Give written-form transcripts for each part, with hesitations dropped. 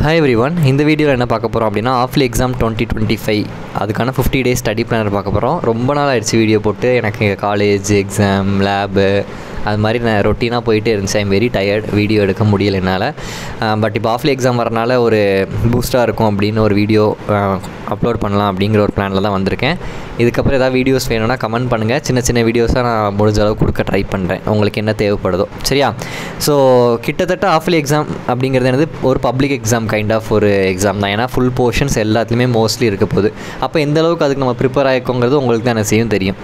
Hi everyone, இந்த வீடியோவில் என்ன பார்க்க போகிறோம் அப்படின்னா ஆஃப்லி எக்ஸாம் 2025 அதுக்கான 50 டேஸ் ஸ்டடி பிளானர் பார்க்க போகிறோம். ரொம்ப நாள் ஆயிடுச்சு வீடியோ போட்டு. எனக்கு காலேஜ் எக்ஸாம் லேபு அது மாதிரி நான் ரொட்டீனாக போயிட்டே இருந்துச்சு. ஐம் வெரி டயர்ட், வீடியோ எடுக்க முடியல என்னால். பட் இப்போ ஆஃப்லி எக்ஸாம் வரனால ஒரு பூஸ்ட்டாக இருக்கும் அப்படின்னு ஒரு வீடியோ அப்லோட் பண்ணலாம் அப்படிங்கிற ஒரு பிளானில் தான் வந்திருக்கேன். இதுக்கப்புறம் ஏதாவது வீடியோஸ் வேணும்னா கமெண்ட் பண்ணுங்கள். சின்ன சின்ன வீடியோஸாக நான் முடிஞ்ச அளவு கொடுக்க ட்ரை பண்ணுறேன், உங்களுக்கு என்ன தேவைப்படுதோ. சரியா? ஸோ கிட்டத்தட்ட ஆஃப்லி எக்ஸாம் அப்படிங்கிறது என்னது ஒரு பப்ளிக் எக்ஸாம் கைண்ட் ஆஃப் ஒரு எக்ஸாம் தான். ஏன்னா ஃபுல் போர்ஷன்ஸ் எல்லாத்துலேயுமே மோஸ்ட்லி இருக்க போகுது. அப்போ எந்த அளவுக்கு அதுக்கு நம்ம ப்ரிப்பேர் ஆகிக்கோங்கிறது உங்களுக்கு தான் என்ன செய்யும் தெரியும்.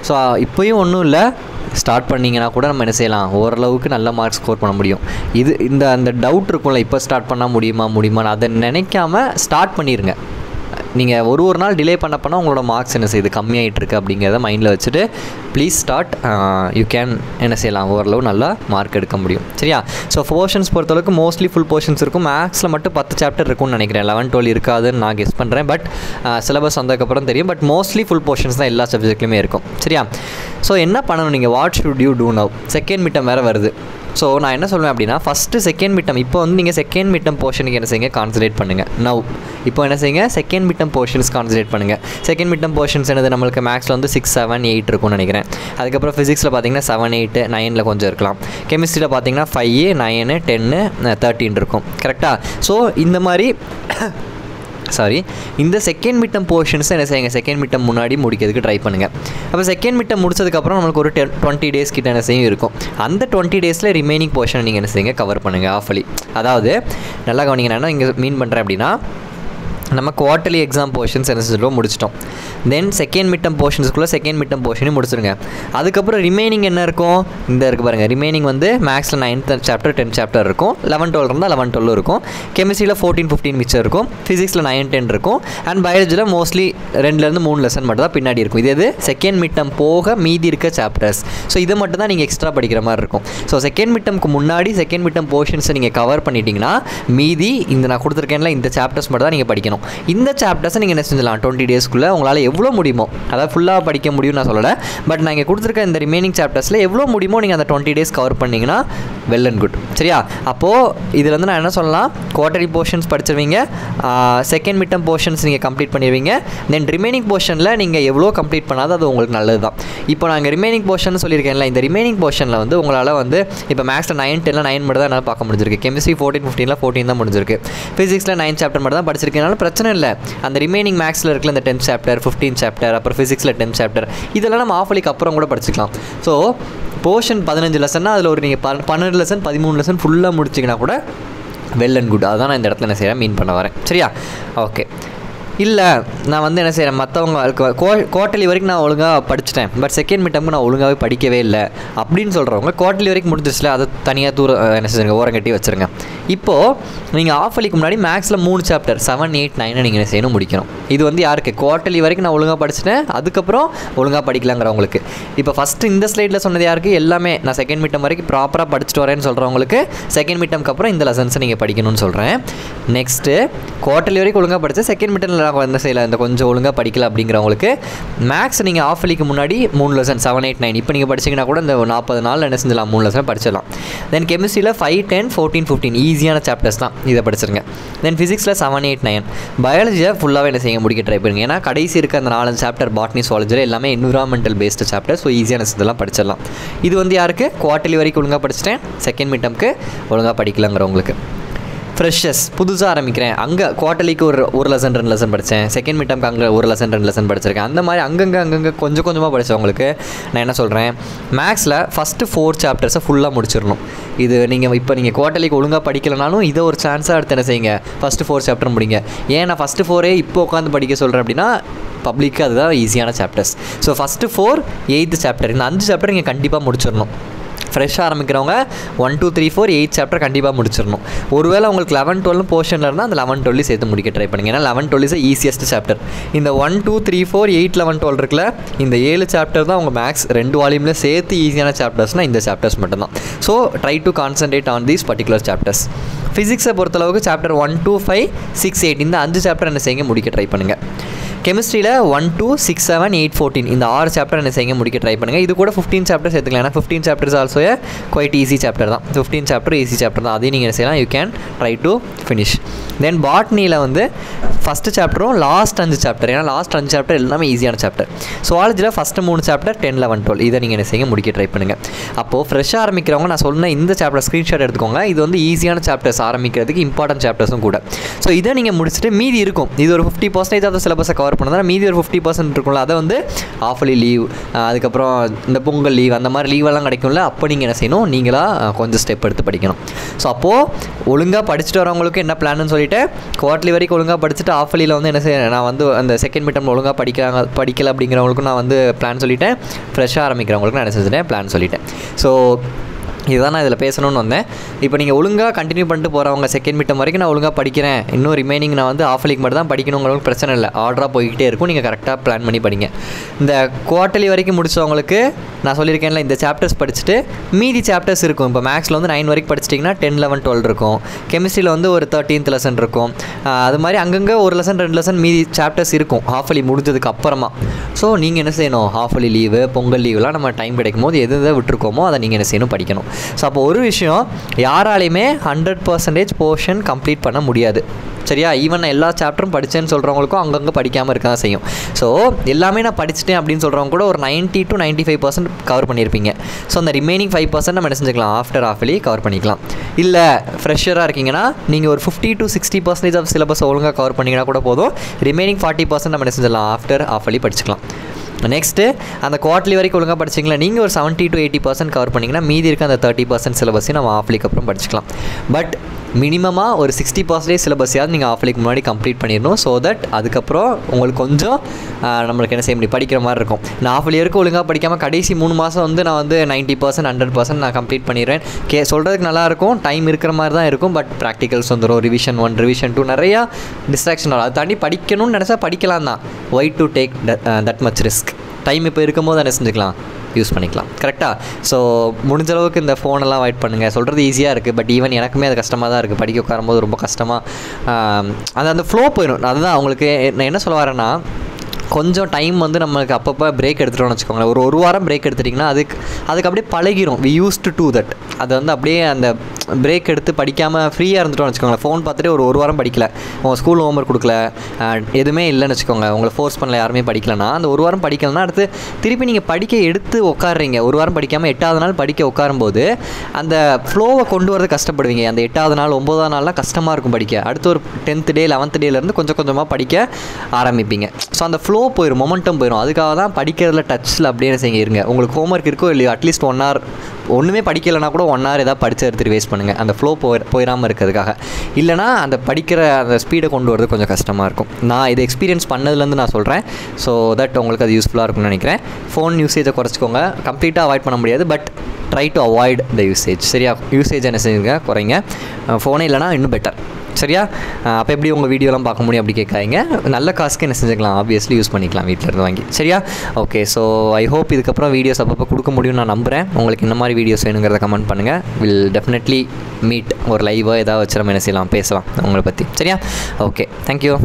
ஸோ இப்போயும் ஒன்றும் இல்லை, ஸ்டார்ட் பண்ணிங்கன்னா கூட நம்ம என்ன செய்யலாம், ஓரளவுக்கு நல்ல மார்க் ஸ்கோர் பண்ண முடியும். அந்த டவுட் இருக்கும்ல, இப்போ ஸ்டார்ட் பண்ணால் முடியுமான்னு அதை நினைக்காம ஸ்டார்ட் பண்ணிடுங்க. நீங்கள் ஒரு நாள் டிலே பண்ண உங்களோட மார்க்ஸ் என்ன செய்யுது கம்மியாகிட்டு இருக்குது அப்படிங்கிறத மைண்டில் வச்சுட்டு ப்ளீஸ் ஸ்டார்ட். யூ கேன் என்ன செய்யலாம், ஓரளவு நல்லா மார்க் எடுக்க முடியும். சரியா? ஸோ போர்ஷன்ஸ் பொறுத்தளவுக்கு மோஸ்ட்லி ஃபுல் போர்ஷன்ஸ் இருக்கும். மேக்ஸில் மட்டும் 10 சாப்டர் இருக்கும்னு நினைக்கிறேன். 11, 12 இருக்காதுன்னு நான் கெஸ் பண்ணுறேன். பட் சிலபஸ் வந்ததுக்கப்புறம் தெரியும். பட் மோஸ்ட்லி ஃபுல் போர்ஷன்ஸ் தான் எல்லா சப்ஜெக்ட்லையுமே இருக்கும். சரியா? ஸோ என்ன பண்ணணும் நீங்கள், what should you do now? Second மிட்டம் வேறு வருது. ஸோ நான் என்ன சொல்லுவேன் அப்படின்னா, ஃபஸ்ட்டு செகண்ட் மிட்டம் இப்போ வந்து நீங்கள் செகண்ட் மிட்டம் போர்ஷனுக்கு என்ன செய்யுங்க, கான்சன்ட்ரேட் பண்ணுங்கள். நவ் இப்போ என்ன செய்யுங்க, செகண்ட் மிட்டம் போர்ஷன்ஸ் கான்சன்ட்ரேட் பண்ணுங்கள். செகண்ட் மிட்டம் போர்ஷன்ஸ் என்னது, நம்மளுக்கு மேக்ஸில் வந்து 6, 7, 8 இருக்கும்னு நினைக்கிறேன். அதுக்கப்புறம் ஃபிசிக்ஸில் பார்த்தீங்கன்னா 7, 8, 9 கொஞ்சம் இருக்கலாம். கெமிஸ்ட்ரியில் பார்த்தீங்கன்னா 5, 9, 10, 13 இருக்கும். கரெக்டாக? ஸோ இந்த மாதிரி இந்த செகண்ட் மிட்டம் போர்ஷன்ஸை என்ன செய்யுங்க, செகண்ட் மிட்டம் முன்னாடி முடிக்கிறதுக்கு ட்ரை பண்ணுங்கள். அப்போ செகண்ட் மிட்டம் முடிச்சதுக்கப்புறம் நம்மளுக்கு ஒரு 20 டேஸ் கிட்ட என்ன செய்யும் இருக்கும். அந்த 20 டேஸில் ரிமைனிங் போர்ஷன் நீங்கள் என்ன செய்யுங்க, கவர் பண்ணுங்கள் ஆஃப்லி. அதாவது நல்லா கவனிங்கன்னா நான் இங்கே மீன் பண்ணுறேன் அப்படின்னா, நம்ம குவார்ட்டர்லி எக்ஸாம் போர்ஷன்ஸ் என்ன செஞ்சிட்டோம், முடிச்சிட்டோம். தென் செகண்ட் மிட்டம் போர்ஷன்ஸ்குள்ளே செகண்ட் மிட்டம் போர்ஷனையும் முடிச்சிருங்க. அதுக்கப்புறம் ரிமைனிங் என்ன இருக்கும், இந்த இருக்குது பாருங்கள். ரிமைனிங் வந்து மேக்ஸில் 9th சாப்டர் 10 சாப்டர் இருக்கும். 11, 12 இருந்தால் 11, 12 இருக்கும். கெமிஸ்ட்ரியில் 14, 15 மிச்சம் இருக்கும். ஃபிசிக்ஸில் 9, 10 இருக்கும். அண்ட் பயாலஜியில் மோஸ்ட்லி 2-3 லெசன் மட்டும் தான் பின்னாடி இருக்கும். இது செகண்ட் மிட்டம் போக மீதி இருக்க சாப்டர்ஸ். ஸோ இதை மட்டும் தான் நீங்கள் எக்ஸ்ட்ரா படிக்கிற மாதிரி இருக்கும். ஸோ செகண்ட் மிட்டம்க்கு முன்னாடி செகண்ட் மிட்டம் போர்ஷன்ஸை நீங்கள் கவர் பண்ணிட்டீங்கன்னா மீதி இந்த நான் கொடுத்துருக்கேன்ல இந்த சாப்டர்ஸ் மட்டும் தான் நீங்கள் படிக்கணும். இந்த சாப்டர்ஸை நீங்கள் என்ன செஞ்சலாம், 20 டேஸ்க்குள்ளே உங்களால் எவ்வளோ முடியுமோ, அதாவது ஃபுல்லாக படிக்க முடியும் நான் சொல்லலை. பட் நான் இங்கே கொடுத்துருக்க இந்த ரிமைனிங் சாப்டர்ஸில் எவ்வளோ முடியுமோ நீங்கள் அந்த 20 டேஸ் கவர் பண்ணிங்கன்னா வெல் அண்ட் குட். சரியா? அப்போது இதில் வந்து நான் என்ன சொல்லலாம், குவார்ட்டரி போர்ஷன்ஸ் படிச்சிருவீங்க, செகண்ட் மிட்டம் போர்ஷன்ஸ் நீங்கள் கம்ப்ளீட் பண்ணிடுவீங்க. தென் ரிமைனிங் போர்ஷனில் நீங்கள் எவ்வளோ கம்ப்ளீட் பண்ணாதோ அது உங்களுக்கு நல்லது தான். இப்போ நாங்கள் ரிமைனிங் போர்ஷன் சொல்லியிருக்கேன்ல, இந்த ரிமைனிங் போர்ஷனில் வந்து உங்களால் வந்து இப்போ மேக்ஸில் 9, 10, 9 மட்டும் தான் என்னால் பார்க்க முடிஞ்சிருக்கு. கெமிஸ்ட்ரி 14, 15 14 தான் முடிஞ்சிருக்கு. ஃபிசிக்ஸில் 9 சாப்டர் மட்டும் தான் படிச்சிருக்கேனால பிரச்சனை இல்லை. அந்த ரிமைனிங் மேக்ஸில் இருக்கிற இந்த 10 சாப்டர் 15 சாப்டர் அப்புறம் ஃபிசிக்ஸில் 10 சாப்டர் இதெல்லாம் நம்ம ஆஃப்லிக்கு அப்புறம் கூட படிச்சுக்கலாம். ஸோ போர்ஷன் 15 லெசன்னா அதில் ஒரு நீங்கள் 12 லெசன் 13 லெசன் ஃபுல்லாக முடிச்சிங்கன்னா கூட வெல் அண்ட் குட். அதுதான் நான் இந்த இடத்துல என்ன செய்கிறேன், மீன் பண்ண வரேன். சரியா? ஓகே. இல்லை நான் வந்து என்ன செய்கிறேன், மற்றவங்க குவார்ட்டர்லி வரைக்கும் நான் ஒழுங்காக படிச்சுட்டேன், பட் செகண்ட் மிட்டமுக்கு நான் ஒழுங்காகவே படிக்கவே இல்லை அப்படின்னு சொல்கிறவங்க குவார்ட்டர்லி வரைக்கும் முடிஞ்சிச்சுல, அதை தனியாக என்ன செய்யுங்க, ஓரங்கட்டி வச்சுருங்க. இப்போது நீங்கள் ஆஃப்லிக்கு முன்னாடி மேக்ஸில் 3 சாப்டர் 7, 8, 9 நீங்கள் என்ன செய்யணும், முடிக்கணும். இது வந்து யாருக்கு, குவார்ட்டர்லி வரைக்கும் நான் ஒழுங்காக படிச்சுட்டேன், அதுக்கப்புறம் ஒழுங்காக படிக்கலாங்கிறவங்களுக்கு. இப்போ ஃபஸ்ட்டு இந்த ஸ்லைடில் சொன்னது யாருக்கு, எல்லாமே நான் செகண்ட் மிட்டம் வரைக்கும் ப்ராப்பராக படிச்சுட்டு வரேன்னு சொல்கிறவங்களுக்கு செகண்ட் மிட்டம்க்கு அப்புறம் இந்த லெசன்ஸை நீங்கள் படிக்கணும்னு சொல்கிறேன். நெக்ஸ்ட்டு குவார்ட்டர்லி வரைக்கும் ஒழுங்காக படித்தா செகண்ட் மிட்டமில் என்ன செய்யலாம், இந்த கொஞ்சம் ஒழுங்காக படிக்கல அப்படிங்கிறவங்களுக்கு மேக்ஸ் நீங்கள் ஆஃப்லிக்கு முன்னாடி 3 லெசன் 7, 8, 9 இப்போ நீங்கள் படிச்சிங்கன்னா கூட இந்த 40 நாளில் என்ன செஞ்சலாம், 3 லெசன் படிச்சிடலாம். தென் கெமிஸ்ட்ரியில் 5, 10, 14, 15 ஈஸியான சாப்டர்ஸ் தான், இதை படிச்சிருங்க. தென் ஃபிசிக்ஸில் 7, 8, 9 பயாலஜியை ஃபுல்லாகவே என்ன செய்ய முடிக்க ட்ரை பண்ணுங்க. ஏன்னா கடைசி இருக்க அந்த 4 சாப்டர் பாட்னி சுவாலஜியில் எல்லாமே என்விரான்மெண்டல் பேஸ்டு சாப்டர். ஸோ ஈஸியான இதெல்லாம் படிச்சிடலாம். இது வந்து யாருக்கு, குவார்ட்டர்லி வரைக்கும் ஒழுங்காக படிச்சிட்டேன், செகண்ட் மிட்டம்க்கு ஒழுங்காக படிக்கலாங்கிறவங்களுக்கு. ஃப்ரெஷர்ஸ் புதுசாக ஆரம்பிக்கிறேன், அங்கே குவார்ட்டர்லிக்கு ஒரு லெசன் 2 லெசன் படித்தேன், செகண்ட் மிட்டம்க்கு அங்கே ஒரு லெசன் 2 லெசன் படிச்சிருக்கேன். அந்த மாதிரி அங்கங்கே கொஞ்சம் கொஞ்சமாக படித்தவங்களுக்கு நான் என்ன சொல்கிறேன், மேக்ஸில் ஃபஸ்ட்டு 4 சாப்டர்ஸை ஃபுல்லாக முடிச்சிடணும். இது நீங்கள் குவார்ட்டர்லிக்கு ஒழுங்காக படிக்கலனாலும் இதை ஒரு சான்ஸாக எடுத்து என்ன செய்யுங்க, ஃபஸ்ட்டு 4 சாப்டர் முடிங்க. ஏன் நான் ஃபஸ்ட்டு 4 இப்போ உட்காந்து படிக்க சொல்கிறேன் அப்படின்னா, பப்ளிக்கு அதுதான் ஈஸியான chapters. So first 4, 8th chapter இந்த 5 சாப்டர் நீங்கள் கண்டிப்பாக முடிச்சிடணும். ஃப்ரெஷ்ஷாக ஆரம்பிக்கிறவங்க 1, 2, 3, 4, 8 சாப்டர் கண்டிப்பாக முடிச்சிடணும். ஒருவேளை உங்களுக்கு 11, 12 போர்ஷனில் இருந்தால் அந்த 11, 12 சேர்த்து முடிக்க ட்ரை பண்ணுங்கள். ஏன்னா 11, 12 இஸ் ஈஸியஸ்ட் சாப்டர். இந்த 1, 2, 3, 4, 8, 11, 12 இருக்குல்ல, இந்த 7 சாப்டர் தான் உங்கள் மேக்ஸ் 2 வால்யூமில் சேர்த்து ஈஸியான சாப்டர்ஸ்னால் இந்த சாப்டர்ஸ் மட்டும்தான். So try to concentrate on these particular chapters. ஃபிசிக்ஸை பொறுத்தளவுக்கு சாப்டர் 1, 2, 5, 6, 8 இந்த 5 சாப்டர் என்ன செய்யுங்க, முடிக்க ட்ரை பண்ணுங்கள். கெமிஸ்ட்ரியில் 1 2 6 7 8 14 இந்த 6 சாப்டர் என்ன செய்யுங்க முடிக்க ட்ரை பண்ணுங்கள். இது கூட 15 சாப்டர்ஸ் எடுத்துக்கலாம். ஏன்னா 15 chapters also quite easy chapter தான். 15 சாப்டர் ஈஸி சாப்டர் தான். அதையும் நீங்கள் என்ன செய்யலாம், you can try to finish. Then பாட்னியில் வந்து ஃபஸ்ட்டு சாப்டரும் லாஸ்ட் 5 சாப்டர், ஏன்னா லாஸ்ட் 5 சாப்டர் எல்லாமே ஈஸியான சாப்டர். சுவாலஜியில் ஃபஸ்ட்டு 3 சாப்டர் 10 11 12 இதை நீங்கள் என்ன செய்யுங்க முடிக்க ட்ரை பண்ணுங்கள். அப்போது ஃப்ரெஷ்ஷாக ஆரம்பிக்கிறவங்க நான் சொன்ன இந்த சாப்டர் ஸ்க்ரீன்ஷாட் எடுத்துக்கோங்க. இது வந்து ஈஸியான சாப்டர்ஸ் ஆரம்பிக்கிறதுக்கு இம்பார்ட்டன்ட் சாப்டர்ஸும் கூட. ஸோ இதை நீங்கள் முடிச்சுட்டு மீதி இருக்கும், இது ஒரு 50% ஆஃப் சிலபஸை கவர் பண்ணதால் மீதி ஒரு 50% இருக்கும்ல, அதை வந்து ஆஃப்லி லீவ், அதுக்கப்புறம் இந்த பொங்கல் லீவ் அந்த மாதிரி லீவெல்லாம் கிடைக்கும்ல, அப்போ நீங்கள் என்ன செய்யணும், நீங்களாக கொஞ்சம் ஸ்டெப் எடுத்து படிக்கணும். ஸோ அப்போது ஒழுங்காக படிச்சுட்டு வரவங்களுக்கு என்ன பிளான்னு சொல்லிட்டு குவார்ட்லி வரைக்கும் ஒழுங்காக படிச்சுட்டு ஆஃப்லியில் வந்து என்ன செய்ய, நான் வந்து அந்த செகண்ட் மிட்டம் ஒழுங்காக படிக்கல அப்படிங்கிறவங்களுக்கும் நான் வந்து பிளான் சொல்லிட்டேன். ஃப்ரெஷ்ஷாக ஆரம்பிக்கிறவங்களுக்கும் நான் என்ன செஞ்சுட்டேன், பிளான் சொல்லிட்டேன். ஸோ இதுதான் நான் இதில் பேசணும்னு வந்தேன். இப்போ நீங்கள் ஒழுங்காக கண்டினியூ பண்ணிட்டு போகிறவங்க செகண்ட் மிட்டம் வரைக்கும் நான் ஒழுங்காக படிக்கிறேன், இன்னும் ரிமைனிங் நான் வந்து ஆஃப்லிக்கு மட்டும் தான் படிக்கணுங்கிறவங்களுக்கு பிரச்சனை இல்லை, ஆர்டராக போய்கிட்டே இருக்கும், நீங்கள் கரெக்டாக பிளான் பண்ணி படிங்க. இந்த குவார்ட்டர்லி வரைக்கும் முடிச்சவங்களுக்கு நான் சொல்லியிருக்கேன்ல, இந்த சாப்டர்ஸ் படிச்சுட்டு மீதி சாப்டர்ஸ் இருக்கும். இப்போ மேக்ஸில் வந்து 9 வரைக்கும் படிச்சிட்டிங்கன்னா 10 11 12 இருக்கும். கெமிஸ்ட்ரியில் வந்து ஒரு 13th லெசன் இருக்கும். அது மாதிரி அங்கங்கே ஒரு லெசன் 2 லெசன் மீதி சாப்டர்ஸ் இருக்கும் ஆஃப்லி முடிஞ்சதுக்கு அப்புறமா. ஸோ நீங்கள் என்ன செய்யணும், ஆஃப்லி லீவு பொங்கல் லீவுலாம் நம்ம டைம் கிடைக்கும் போது எது எதை விட்டுருக்கோமோ அதை நீங்கள் என்ன செய்யணும், படிக்கணும். ஸோ அப்போ ஒரு விஷயம், யாராலையுமே 100% போர்ஷன் கம்ப்ளீட் பண்ண முடியாது, சரியா? ஈவன் நான் எல்லா சாப்டரும் படித்தேன்னு சொல்கிறவங்களுக்கும் அங்கங்கே படிக்காமல் இருக்க தான் செய்யும். ஸோ எல்லாமே நான் படிச்சிட்டேன் அப்படின்னு சொல்கிறவங்க கூட ஒரு 90 to 95% கவர் பண்ணியிருப்பீங்க. ஸோ அந்த ரிமைனிங் 5% நம்ம என்ன செஞ்சுக்கலாம், ஆஃப்டர் ஆஃப்லி கவர் பண்ணிக்கலாம். இல்லை ஃப்ரெஷராக இருக்கீங்கன்னா நீங்கள் ஒரு 50 to 60% ஆஃப் சிலபஸ் ஒழுங்காக கவர் பண்ணிங்கன்னா கூட போதும். ரிமைனிங் 40% நம்ம என்ன செஞ்சிடலாம், ஆஃப்டர் ஆஃப்லி படிச்சுக்கலாம். நெக்ஸ்ட்டு அந்த குவார்ட்லி வரைக்கும் ஒழுங்காக படிச்சிங்களா, நீங்கள் ஒரு 70 to 80% கவர் பண்ணிங்கன்னா மீதி இருக்க அந்த 30% சிலபஸையும் நம்ம ஆஃப்லிக்கு அப்புறம் படிச்சுக்கலாம். பட் மினிமமாக ஒரு 60% சிலபஸையாவது நீங்கள் ஆஃப்லிக்கு முன்னாடி கம்ப்ளீட் பண்ணிடணும். ஸோ தட் அதுக்கப்புறம் உங்களுக்கு கொஞ்சம் நம்மளுக்கு என்ன செய்ய முடியும், படிக்கிற மாதிரி இருக்கும். நான் ஆஃப்லி வரைக்கும் ஒழுங்காக படிக்காமல் கடைசி 3 மாதம் வந்து நான் வந்து 90% 100% நான் கம்ப்ளீட் பண்ணிடுவேன். சொல்கிறதுக்கு நல்லாயிருக்கும், டைம் இருக்கிற மாதிரி தான் இருக்கும். பட் ப்ராக்டிகல்ஸ் வந்துடும், ரிவிஷன் 1 ரிவிஷன் 2 நிறையா டிஸ்ட்ராக்ஷன் வரும். அதை தாண்டி படிக்கணும்னு நினச்சா படிக்கலாம் தான். Why to take that much risk? Time இப்போ இருக்கும்போது என்ன செஞ்சுக்கலாம், யூஸ் பண்ணிக்கலாம். கரெக்டாக? ஸோ முடிஞ்ச அளவுக்கு இந்த ஃபோனெல்லாம் அவாய்ட் பண்ணுங்கள். சொல்கிறது ஈஸியாக இருக்குது, பட் ஈவன் எனக்குமே அது கஷ்டமாக தான் இருக்குது. படிக்க உட்காரும்போது ரொம்ப கஷ்டமாக அந்த ஃப்ளோ போயிடும். அதுதான் அவங்களுக்கு நான் என்ன சொல்ல வரேன்னா, கொஞ்சம் டைம் வந்து நம்மளுக்கு அப்பப்போ பிரேக் எடுத்துகிட்டோம்னு வச்சுக்கோங்களேன். ஒரு வாரம் பிரேக் எடுத்துட்டிங்கன்னா அதுக்கு அப்படியே பழகிரும். We used to do that. அது வந்து அப்படியே அந்த பிரேக் எடுத்து படிக்காமல் ஃப்ரீயாக இருந்துட்டோம்னு வச்சுக்கோங்களேன். ஃபோன் பார்த்துட்டு ஒரு வாரம் படிக்கல, உங்கள் ஸ்கூல் ஹோம்ஒர்க் கொடுக்கல, எதுவுமே இல்லைன்னு வச்சுக்கோங்க, உங்களை ஃபோர்ஸ் பண்ணல, யாருமே படிக்கலைன்னா அந்த ஒரு வாரம் படிக்கலன்னா அடுத்து திருப்பி நீங்கள் படிக்க எடுத்து உட்காடுறீங்க. ஒரு வாரம் படிக்காமல் 8வது நாள் படிக்க உட்காரும்போது அந்த ஃப்ளோவை கொண்டு வரது கஷ்டப்படுவீங்க. அந்த 8வது நாள் 9வது நாள்லாம் கஷ்டமாக இருக்கும் படிக்க. அடுத்து ஒரு 10th day 11th dayலேருந்து கொஞ்சம் கொஞ்சமாக படிக்க ஆரம்பிப்பீங்க. ஸோ அந்த ஃப்ளோ போயிடும், மொமெண்டம் போயிடும். அதுக்காக தான் படிக்கிறதுல டச்சில் அப்படியே செய்ய இருங்க. உங்களுக்கு ஹோம்ஒர்க் இருக்கோ இல்லையோ, அட்லீஸ்ட் 1 hour ஒன்றுமே படிக்கலைன்னா கூட 1 hour ஏதாவது படித்து எடுத்துகிட்டு வேஸ்ட் பண்ணுங்கள், அந்த ஃப்ளோ போயிடாமல் இருக்கிறதுக்காக. இல்லைனா அந்த படிக்கிற அந்த ஸ்பீடை கொண்டு வரது கொஞ்சம் கஷ்டமாக இருக்கும். நான் இதை எக்ஸ்பீரியன்ஸ் பண்ணதுலேருந்து நான் சொல்கிறேன். ஸோ தட் உங்களுக்கு அது யூஸ்ஃபுல்லாக இருக்கும்னு நினைக்கிறேன். ஃபோன் யூசேஜை குறைச்சிக்கோங்க. கம்ப்ளீட்டாக அவாய்ட் பண்ண முடியாது, but try to avoid the usage. சரியா? யூசேஜ் என்ன செய்யுங்க, குறைங்க. ஃபோனே இல்லைனா இன்னும் பெட்டர். சரியா? அப்போ எப்படி உங்கள் வீடியோலாம் பார்க்க முடியும் அப்படி கேட்காதீங்க. நல்ல காசுக்கு என்ன செஞ்சுக்கலாம், ஆப்வியஸ்லி யூஸ் பண்ணிக்கலாம் வீட்டில் இருந்து வாங்கி. சரியா? ஓகே. ஸோ ஐ ஹோப் இதுக்கப்புறம் வீடியோஸ் அப்பப்போ கொடுக்க முடியும்னு நான் நம்புகிறேன். உங்களுக்கு இந்த மாதிரி வீடியோஸ் வேணுங்கிறத கமெண்ட் பண்ணுங்கள். வில் டெஃபினெட்லி மீட் ஒரு லைவாக ஏதாவது வச்சு நம்ம என்ன செய்யலாம், பேசலாம் உங்களை பற்றி. சரியா? Okay, thank you.